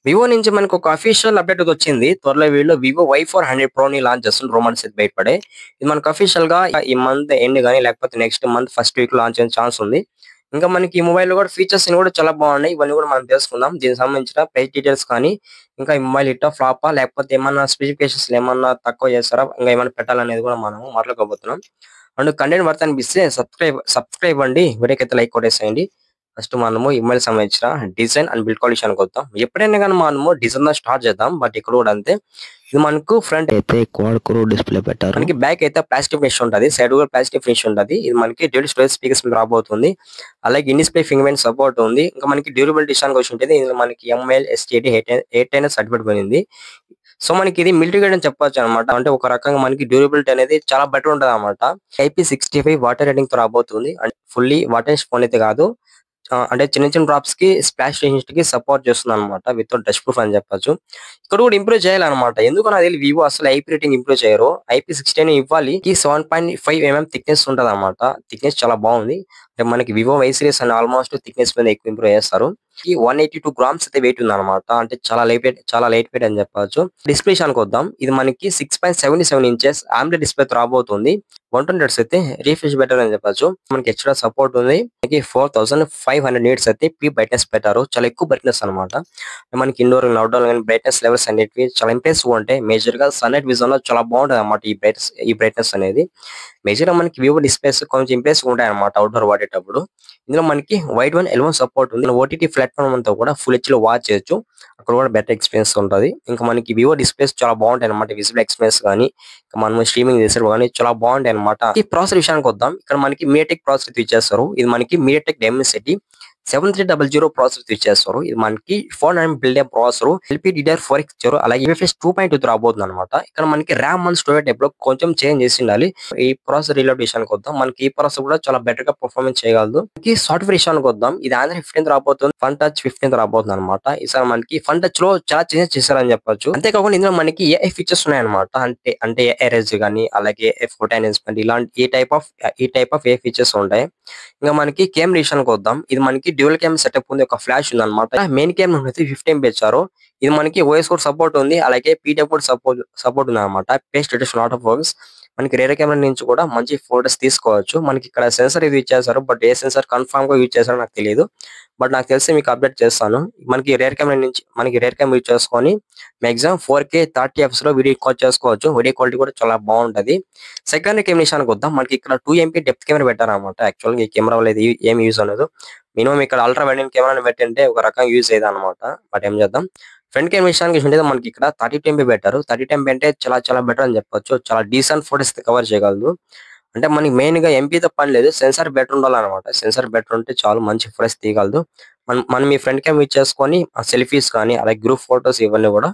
Vivo నుంచి మనకు ఒక అఫీషియల్ అప్డేట్ వచ్చింది. త్వరలో వీళ్ళు వివో Y400 ప్రోని లాంచ్ చేస్తున్నారు. రూమర్స్ అయితే బయటపడే. ఇది మనకు అఫీషియల్ గా ఈ మంత్ ఎండ్ గాని లేకపోతే next month first week launch అయ్యే ఛాన్స్ ఉంది. ఇంకా మనకి ఈ మొబైల్ కూడా ఫీచర్స్ కూడా చాలా బాగున్నాయి. ఇవన్నీ కూడా మనం తెలుసుకుందాం. దీనికి సంబంధించిన ప్రైస్ డీటెయిల్స్ కానీ ఇంకా ఈ మొబైల్ హిట్టా ఫ్లాపా లేకపోతే ఏమన్నా స్పెసిఫికేషన్స్ ఏమన్నా తక్కువ చేస్తారా ఇంకా ఏమైనా పెట్టాలనేది కూడా మనం మాట్లాడుకోబోతున్నాం. అండ్ కంటెంట్ వర్త్ అనిపిస్తే సబ్స్క్రైబ్ అండి. వీడియోకైతే లైక్ కొట్టేసేయండి. ఫస్ట్ మనము ఇమెయిల్ సంబంధించిన డిజైన్ అండ్ బిల్డ్ క్వాలిటీ అనుకుందాం. ఎప్పుడైనా కానీ మనము డిజైన్ స్టార్ట్ చేద్దాం. బట్ ఇక్కడ కూడా అంతే. ఇది మనకు ఫ్రంట్ అయితే క్వాడ్ కోర్ డిస్ప్లే పెట్టారు. మనకి బ్యాక్ అయితే ప్లాస్టిక్ ఫినిష్ ఉంటుంది. సైడ్ కూడా ప్లాస్టిక్ ఫినిష్ ఉంటుంది. ఇది మనకి డ్యూయల్ స్టోరేజ్ స్పీకర్స్ మీద రాబోతుంది. అలాగే in display finger print support ఉంది. ఇంకా మనకి డ్యూరబిలిటీ విషయానికి వచ్చి ఉంటుంది. ఇందులో మనకి ఎంఎల్ STD 8 సర్టిఫికేట్ పోయింది. సో మనకి ఇది మిలిటరీ గ్రేడ్ అని చెప్పొచ్చు అనమాట. అంటే ఒక రకంగా మనకి డ్యూరబిలిటీ అనేది చాలా బెటర్ ఉంటుంది అనమాట. IP65 వాటర్ రేటింగ్ తో రాబోతుంది. అంటే ఫుల్లీ వాటర్ ఫోన్ అయితే కాదు. అంటే చిన్న చిన్న డ్రాప్స్ కి స్ప్లాష్ కి సపోర్ట్ చేస్తుంది అనమాట. వితౌట్ డస్ట్ ప్రూఫ్ అని చెప్పొచ్చు. ఇక్కడ కూడా ఇంప్రూవ్ చేయాలన్నమాట. ఎందుకు నాకు తెలియదు వివో అసలు ఐపీ రేటింగ్ ఇంప్రూవ్ చేయరు. IP16 ఇవ్వాలి. 7.5 mm థిక్నెస్ ఉంటుంది అనమాట. థిక్నెస్ చాలా బాగుంది. అంటే మనకి వివో Y సిరీస్ అని ఆల్మోస్ట్ థిక్నెస్ మీద ఎక్కువ ఇంప్రూవ్ చేస్తారు. 182 గ్రామ్స్ అయితే వెయిట్ ఉంది అనమాట. అంటే చాలా లైట్ వెయిట్ అని చెప్పొచ్చు. డిస్ప్లే విషయానికి వద్దాం. ఇది మనకి 6.77 ఇంచెస్ AMOLED డిస్ప్లే తో రాబోతుంది. 120 Hz అయితే రీఫ్రెష్ బెటర్ అని చెప్పొచ్చు. మనకి HDR సపోర్ట్ ఉంది. మనకి 4500 nits అయితే పీక్ బ్రైట్నెస్ పెట్టారు. చాలా ఎక్కువ బ్రైట్నెస్ అనమాట. మనకి ఇండోర్ అవుట్డోర్ బ్రైట్నెస్ లెవెల్స్ అనేవి చాలా ఇంప్రెసివ్ ఉంటాయి. మేజర్ గా సన్లైట్ విజన్ లో చాలా బాగుంటది అనమాట ఈ బ్రైట్నెస్ అనేది. మేజర్ గా మనకి వివో డిస్ప్లేస్ కొంచెం ఇంప్రెసివ్ ఉంటాయి అనమాట అవుట్డోర్ వాడేటప్పుడు. ఇందులో మనకి వైడ్ వన్ L1 సపోర్ట్ ఉంది. OTT ప్లాట్ఫామ్ అంతా కూడా ఫుల్ హెచ్ లో వాచ్ చేయొచ్చు. అక్కడ కూడా బెటర్ ఎక్స్పీరియన్స్ ఉంటుంది. ఇంకా మనకి వివో డిస్ప్లేస్ చాలా బాగుంటాయి అనమాట. విజిబుల్ ఎక్స్పీరియన్స్ కానీ మనం స్ట్రీమింగ్ చేసే కానీ చాలా బాగుంటాయి అనమాట. ఈ ప్రాసెసర్ విషయానికి వద్దాం. ఇక్కడ మనకి MediaTek ప్రాసెసర్ ఇచ్చేస్తారు. ఇది మనకి MediaTek Dimensity 7300 ప్రాసెసర్ ఇచ్చేస్తారు. ఇది మనకి 4 బిల్డ్ ప్రాసెసర్ LPDDR4 ఇచ్చారు. అలాగే UFS 2.2 రాబోతుంది అనమాట. ఇక్కడ మనకి ర్యామ్ అండ్ స్టోరేజ్ టైప్ లో కొంచెం చేంజ్ చేసి ఉండాలి. ఈ ప్రాసెసర్ రీలోడ్ విషయానికి వద్దాం. మనకి ఈ ప్రాసెసర్ కూడా చాలా బెటర్ గా పర్ఫార్మెన్స్ చేయగలదు. ఈ సాఫ్ట్వేర్ విషయానికి వద్దాం. ఇది Android 15 రాబోతుంది. ఫన్ టచ్ 15 రాబోతుంది అనమాట. ఈసారి మనకి ఫన్ టచ్ లో చాలా చేంజెస్ చేశారని చెప్పొచ్చు. అంతేకాకుండా ఇందులో మనకి AI ఫీచర్స్ ఉన్నాయన్నమాట. అంటే ఎరేజ్ కానీ అలాగే ఫోటో ఎన్హాన్స్మెంట్ ఇలాంటి ఈ టైప్ ఆఫ్ AI ఫీచర్స్ ఉంటాయి. ఇంకా మనకి కెమెరా విషయానికి వద్దాం. ఇది మనకి డ్యూయల్ కెమెరా సెటప్ ఉంది. ఒక ఫ్లాష్ ఉంది అనమాట. మెయిన్ కెమెరా అయితే 50 MP ఇచ్చారు. ఇది మనకి OS కూడా సపోర్ట్ ఉంది. అలాగే PDF కూడా సపోర్ట్ ఉంది అనమాట. Phase detection auto focus. మనకి రేర్ కెమెరా నుంచి కూడా మంచి ఫోటోస్ తీసుకోవచ్చు. మనకి ఇక్కడ సెన్సర్ యూజ్ చేశారు. బట్ ఏ సెన్సర్ కన్ఫర్మ్ గా యూజ్ చేశారో నాకు తెలియదు. బట్ నాకు తెలిసి మీకు అప్డేట్ చేస్తాను. మనకి రేర్ కెమెరా యూజ్ చేసుకొని మాక్సిమం 4K 30fps లో వీడియో రికార్డ్ చేసుకోవచ్చు. వీడియో క్వాలిటీ కూడా చాలా బాగుంటది. సెకండరీ కెమెరా విషయానికి వద్దాం. మనకి ఇక్కడ 2 MP డెప్త్ కెమెరా పెట్టారు అనమాట. యాక్చువల్గా ఈ కెమెరా వల్ల ఏం యూజ్ అనేది మినిమం ఇక్కడ అల్ట్రా వైడ్ కెమెరాని పెట్టంటే ఒక రకంగా యూజ్ అయ్యేది అనమాట. బట్ ఏం చేద్దాం. ఫ్రంట్ కెమెరా విషయానికి చూస్తే మనకి ఇక్కడ 32 MP పెట్టారు. 32 MP అంటే చాలా బెటర్ అని చెప్పొచ్చు. చాలా డీసెంట్ ఫోటోస్ కవర్ చేయగలదు. అంటే మనకి మెయిన్ గా ఎంపీతో పని లేదు. సెన్సార్ బెటర్ ఉండాలన్నమాట. సెన్సార్ బెటర్ ఉంటే చాలు మంచి ఫోటోస్ తీయగలదు. మనం ఈ ఫ్రంట్ కెమెరా యూజ్ చేసుకొని సెల్ఫీస్ కానీ అలాగే గ్రూప్ ఫోటోస్ ఇవన్నీ కూడా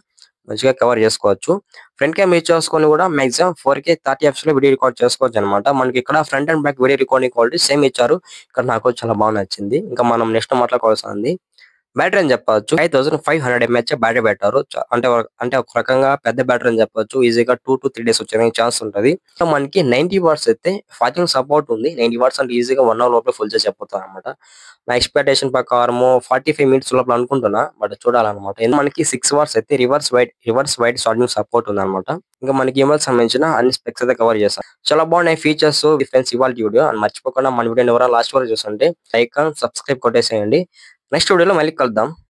మంచిగా కవర్ చేసుకోవచ్చు. ఫ్రంట్ కెమెరా యూజ్ చేసుకొని కూడా మాక్సిమం 4K 30fps లో వీడియో రికార్డ్ చేసుకోవచ్చు అనమాట. మనకి ఇక్కడ front and back video recording quality same ఇచ్చారు. ఇక్కడ నాకు చాలా బాగా నచ్చింది. ఇంకా మనం నెక్స్ట్ మాట్లాడుకోవాల్సింది బ్యాటరీ అని చెప్పొచ్చు. 5500 mAh బ్యాటరీ పెట్టారు. అంటే ఒక రకంగా పెద్ద బ్యాటరీ అని చెప్పొచ్చు. ఈజీగా 2 to 3 days వచ్చే ఛాన్స్ ఉంటుంది. మనకి 90 watts అయితే ఫాస్టింగ్ సపోర్ట్ ఉంది. 90 watts అంటే ఈజీగా 1 hour లోపల ఫుల్ చేసి చెప్పొచ్చు అనమాట. నా ఎక్స్పెక్టేషన్ ప్రకారం 45 minutes లోపల అనుకుంటున్నా. బట్ చూడాలన్నమాట. మనకి 6 watts అయితే రివర్స్ వైడ్ ఛార్జింగ్ సపోర్ట్ ఉంది అనమాట. ఇంకా మనకి ఇమెయిల్ సంబంధించిన అన్ని స్పెక్స్ అయితే కవర్ చేస్తాం. చాలా బాగున్నాయి ఫీచర్స్ డిఫరెన్స్ ఇవాళ వీడియో. అని మర్చిపోకుండా మన వీడియో ఎవరైనా లాస్ట్ వరకు చూస్తుంటే లైక్ సబ్స్క్రైబ్ కొట్టేసేయండి. నెక్స్ట్ వీడియోలో మళ్ళీ కలుద్దాం.